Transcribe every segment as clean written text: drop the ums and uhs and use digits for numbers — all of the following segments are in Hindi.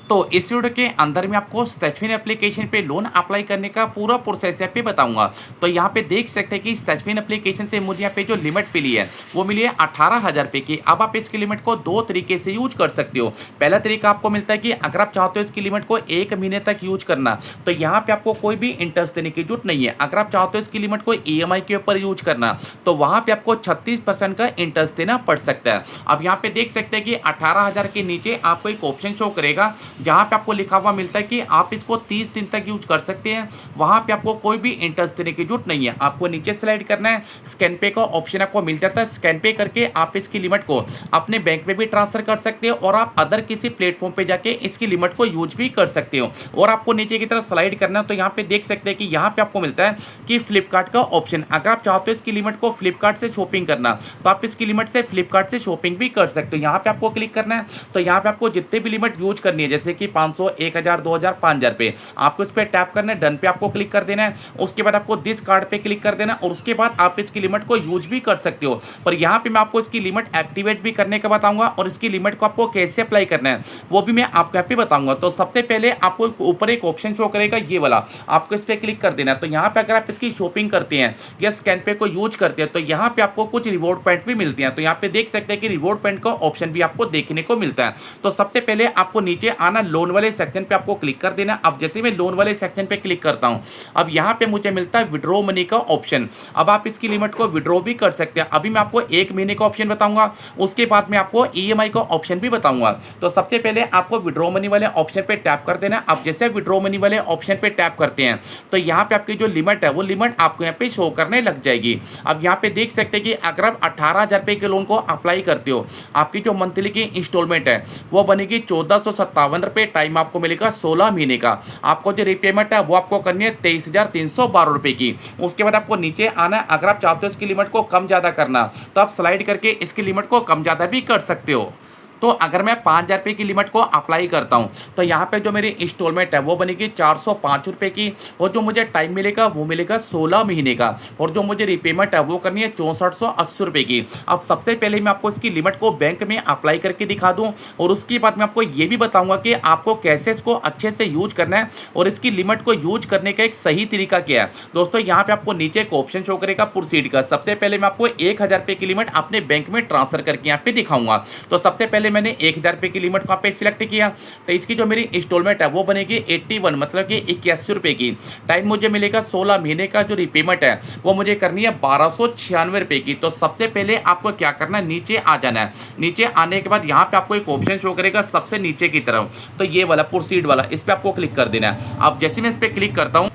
तो इस वीडियो के अंदर मैं आपको स्टैचविन एप्लीकेशन पे लोन अप्लाई करने का पूरा प्रोसेस यहाँ पे बताऊंगा। तो यहाँ पे देख सकते हैं कि स्टैचविन एप्लीकेशन से मुझे यहाँ पे जो लिमिट मिली है वो मिली है 18,000 रुपये की। अब आप इसकी लिमिट को दो तरीके से यूज कर सकते हो। पहला तरीका आपको मिलता है कि अगर आप चाहते हो इसकी लिमिट को 1 महीने तक यूज करना, तो यहाँ पे आपको कोई भी इंटरेस्ट देने की जरूरत नहीं है। अगर आप चाहते हो इसकी लिमिट को EMI के ऊपर यूज करना, तो वहाँ पे आपको 36% का इंटरेस्ट देना पड़ सकता है। अब यहाँ पे देख सकते हैं कि 18,000 के नीचे आपको एक ऑप्शन शो करेगा जहाँ पे आपको लिखा हुआ मिलता है कि आप इसको 30 दिन तक यूज कर सकते हैं। वहाँ पे आपको कोई भी इंटरेस्ट देने की जरूरत नहीं है। आपको नीचे स्लाइड करना है, स्कैन पे का ऑप्शन आपको मिल जाता है। स्कैन पे करके आप इसकी लिमिट को अपने बैंक में भी ट्रांसफर कर सकते हो और आप अदर किसी प्लेटफॉर्म पे जाके इसकी लिमिट को यूज भी कर सकते हो। और आपको नीचे की तरफ स्लाइड करना है, तो यहाँ पे देख सकते हैं कि यहाँ पे आपको मिलता है कि फ्लिपकार्ट का ऑप्शन। अगर आप चाहते हो इसकी लिमिट को फ्लिपकार्ट से शॉपिंग करना, तो आप इसकी लिमिट से फ्लिपकार्ट से शॉपिंग भी कर सकते हो। यहाँ पे आपको क्लिक करना है, तो यहाँ पे आपको जितने भी लिमिट यूज करनी है, जैसे कि 500, 1000, 2000, 5000 पे, आपको इस पर टैप करना है, डन पे आपको क्लिक कर देना है। उसके बाद आपको दिस कार्ड पे क्लिक कर देना है और उसके बाद आप इसकी लिमिट को यूज भी कर सकते हो। पर यहाँ पे मैं आपको इसकी लिमिट एक्टिवेट भी करने का बताऊंगा और इसकी लिमिट को आपको कैसे अप्लाई करना है वो भी मैं आपको यहाँ पे बताऊंगा। तो सबसे पहले आपको ऊपर एक ऑप्शन शो करेगा ये वाला, आपको इस पर क्लिक कर देना है। तो यहाँ पे अगर आप इसकी शॉपिंग करते हैं या स्कैन पे को यूज करते हैं, तो यहाँ पे आपको कुछ रिवॉर्ड पॉइंट भी मिलते हैं। तो यहाँ पे देख सकते हैं कि रिवॉर्ड पॉइंट का ऑप्शन भी आपको देखने को मिलता है। तो सबसे पहले आपको नीचे आना, लोन वाले सेक्शन पे आपको क्लिक कर देना। अब जैसे मैं लोन वाले सेक्शन पे क्लिक करता हूं, अब यहां पे मुझे मिलता है विड्रॉ मनी का ऑप्शन। अब आप इसकी लिमिट को विड्रॉ भी कर सकते हैं। अभी मैं आपको 1 महीने का ऑप्शन बताऊंगा, उसके बाद मैं आपको EMI का ऑप्शन भी बताऊंगा। तो सबसे पहले आपको विड्रॉ मनी वाले ऑप्शन पे टैप कर देना। अब जैसे विड्रॉ मनी वाले ऑप्शन पे टैप करते हैं, तो यहाँ पे आपकी जो लिमिट है वो लिमिट आपको यहाँ पे शो करने लग जाएगी। अब यहाँ पे देख सकते हैं कि अगर आप 18,000 रुपये के लोन को अप्लाई करते हो, आपकी जो मंथली की इंस्टॉलमेंट है वो बनेगी 1457 रुपये। टाइम आपको मिलेगा 16 महीने का। आपको जो रीपेमेंट है वो आपको करनी है 23,312 रुपये की। उसके बाद आपको नीचे आना है। अगर आप चाहते हो इसकी लिमिट को कम ज़्यादा करना, तो आप स्लाइड करके इसकी लिमिट को कम ज़्यादा भी कर सकते हो। तो अगर मैं 5,000 रुपये की लिमिट को अप्लाई करता हूं, तो यहाँ पे जो मेरी इंस्टॉलमेंट है वो बनेगी 405 रुपये की और जो मुझे टाइम मिलेगा वो मिलेगा 16 महीने का। और जो मुझे रिपेमेंट है वो करनी है 6480 रुपये की। अब सबसे पहले मैं आपको इसकी लिमिट को बैंक में अप्लाई करके दिखा दूँ और उसके बाद मैं आपको ये भी बताऊँगा कि आपको कैसे इसको अच्छे से यूज करना है और इसकी लिमिट को यूज करने का एक सही तरीका क्या है। दोस्तों यहाँ पे आपको नीचे एक ऑप्शन शो करेगा प्रोसीड का। सबसे पहले मैं आपको 1000 रुपये की लिमिट अपने बैंक में ट्रांसफर करके यहाँ पे दिखाऊंगा। तो सबसे पहले मैंने 1000 रुपये की लिमिट वहाँ पे सिलेक्ट किया, तो इसकी जो मेरी इंस्टॉलमेंट है वो बनेगी 81, मतलब कि 81 रुपये की। टाइम मुझे मिलेगा 16 महीने का। जो रिपेमेंट है वो मुझे करनी है 1296 रुपये की। तो सबसे पहले आपको क्या करना है, नीचे आ जाना है। नीचे आने के बाद यहाँ पे आपको एक ऑप्शन शो करेगा सबसे नीचे की तरफ, तो ये वाला प्रोसीड वाला, इस पर आपको क्लिक कर देना है। अब जैसे मैं इस पर क्लिक करता हूँ,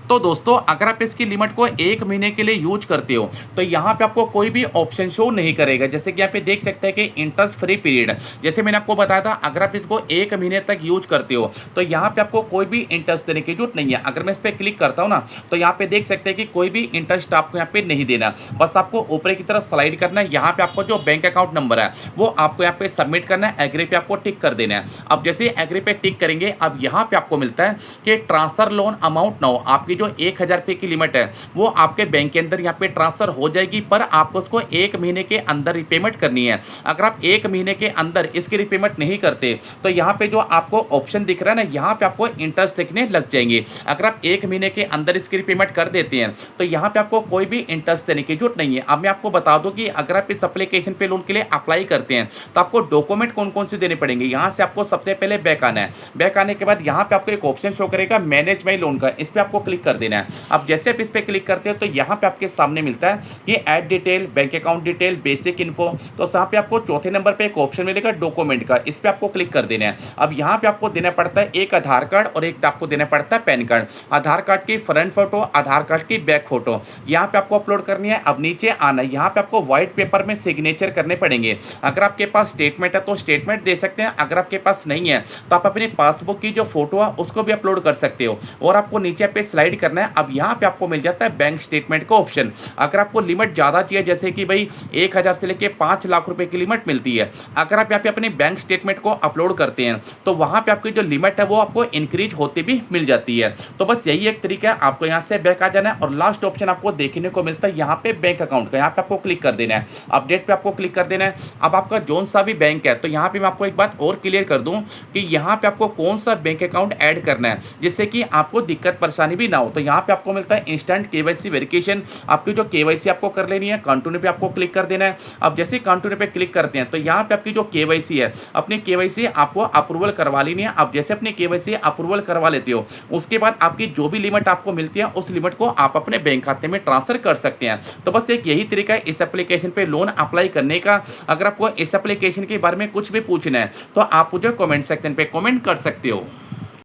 तो दोस्तों अगर आप इसकी लिमिट को 1 महीने के लिए यूज करते हो, तो यहाँ पे आपको कोई भी ऑप्शन शो नहीं करेगा। जैसे कि यहाँ पे देख सकते हैं कि इंटरेस्ट फ्री पीरियड, जैसे मैंने आपको बताया था, अगर आप इसको 1 महीने तक यूज करते हो तो यहाँ पे आपको कोई भी इंटरेस्ट देने की जरूरत नहीं है। अगर मैं इस पर क्लिक करता हूँ ना, तो यहाँ पे देख सकते हैं कि कोई भी इंटरेस्ट आपको यहाँ पे नहीं देना। बस आपको ऊपर की तरफ स्लाइड करना है। यहाँ पे आपको जो बैंक अकाउंट नंबर है वो आपको यहाँ पे सबमिट करना है, एग्री पे आपको टिक कर देना है। अब जैसे एग्री पे टिक करेंगे, अब यहाँ पे आपको मिलता है कि ट्रांसफर लोन अमाउंट नाउ। आपकी जो 1000 रुपये की लिमिट है वो आपके बैंक के अंदर यहाँ पे ट्रांसफर हो जाएगी, पर आपको उसको 1 महीने के अंदर रिपेमेंट करनी है। अगर आप 1 महीने के अंदर इसकी रिपेमेंट नहीं करते, तो यहाँ पे जो आपको ऑप्शन दिख रहा है ना, यहाँ पे आपको इंटरेस्ट दिखने लग जाएंगे। अगर आप 1 महीने के अंदर इसकी रिपेमेंट कर देते हैं, तो यहाँ पे आपको कोई भी इंटरेस्ट देने की जरूरत नहीं है। अब मैं आपको बता दूं कि अगर आप इस एप्लीकेशन पे लोन के लिए अप्लाई करते हैं, तो आपको डॉक्यूमेंट कौन कौन से देने पड़ेंगे। यहाँ से आपको सबसे पहले बैक आना है। बैक आने के बाद यहाँ पे आपको एक ऑप्शन शो करेगा मैनेज माई लोन का, इस पर आपको क्लिक कर देना है। अब जैसे आप इस पर क्लिक करते हैं, तो यहाँ पे आपके सामने मिलता है ये add detail, bank account detail, basic info. तो यहाँ पे आपको चौथे नंबर पे एक ऑप्शन मिलेगा डॉक्यूमेंट का, इस पे आपको क्लिक कर देना है। अब यहाँ पे आपको देना पड़ता है एक आधार कार्ड और एक आपको देना पड़ता है पैन कार्ड। आधार कार्ड की फ्रंट फोटो, आधार कार्ड की बैक फोटो यहाँ पे आपको अपलोड करनी है। अब नीचे आना, यहाँ पे आपको व्हाइट पेपर में सिग्नेचर करने पड़ेंगे। अगर आपके पास स्टेटमेंट है तो स्टेटमेंट दे सकते हैं, अगर आपके पास नहीं है तो आप अपनी पासबुक की जो फोटो है उसको भी अपलोड कर सकते हो। और आपको नीचे पे स्लाइड करना है, अब यहाँ पे आपको मिल जाता है बैंक स्टेटमेंट का ऑप्शन। अगर आपको लिमिट ज़्यादा चाहिए, जैसे कि भाई 1,000 से लेके 5 लाख रुपए की लिमिट मिलती है, अगर आप यहाँ पे अपने बैंक स्टेटमेंट को अपलोड करते हैं तो वहाँ पे आपकी जो लिमिट है वो आपको इंक्रीज होती भी मिल जाती है। तो बस यही एक तरीका है, आपको यहाँ से बैक आ जाना है और लास्ट ऑप्शन आपको देखने को मिलता है यहाँ पे बैंक अकाउंट का, यहाँ पे आपको क्लिक कर देना है, अपडेट पे आपको क्लिक कर देना है। अब आपका जोन सा भी बैंक है, तो यहाँ पे मैं आपको एक बात और क्लियर कर दूं कि यहाँ पे आपको कौन सा बैंक अकाउंट ऐड करना है जिससे कि आपको दिक्कत परेशानी भी ना हो। तो यहाँ पे आपको मिलता है इंस्टेंट केवाईसी वेरिफिकेशन, आपकी जो केवाईसी आपको कर लेनी है, कंटिन्यू पे आपको क्लिक कर देना है। अब जैसे कंटिन्यू पे क्लिक करते हैं तो यहाँ पे आपकी जो केवाईसी है, अपनी केवाईसी आपको अप्रूवल करवा लेनी है। अब जैसे अपनी केवाईसी अप्रूवल करवा लेते हो, उसके बाद आपकी जो भी लिमिट आपको मिलती है उस लिमिट को आप अपने बैंक खाते में ट्रांसफर कर सकते हैं। तो बस एक यही तरीका है इस एप्लीकेशन पे लोन अप्लाई करने का। अगर आपको इस एप्लीकेशन के बारे में कुछ भी पूछना है तो आप मुझे कमेंट सेक्शन पे कमेंट कर सकते हो।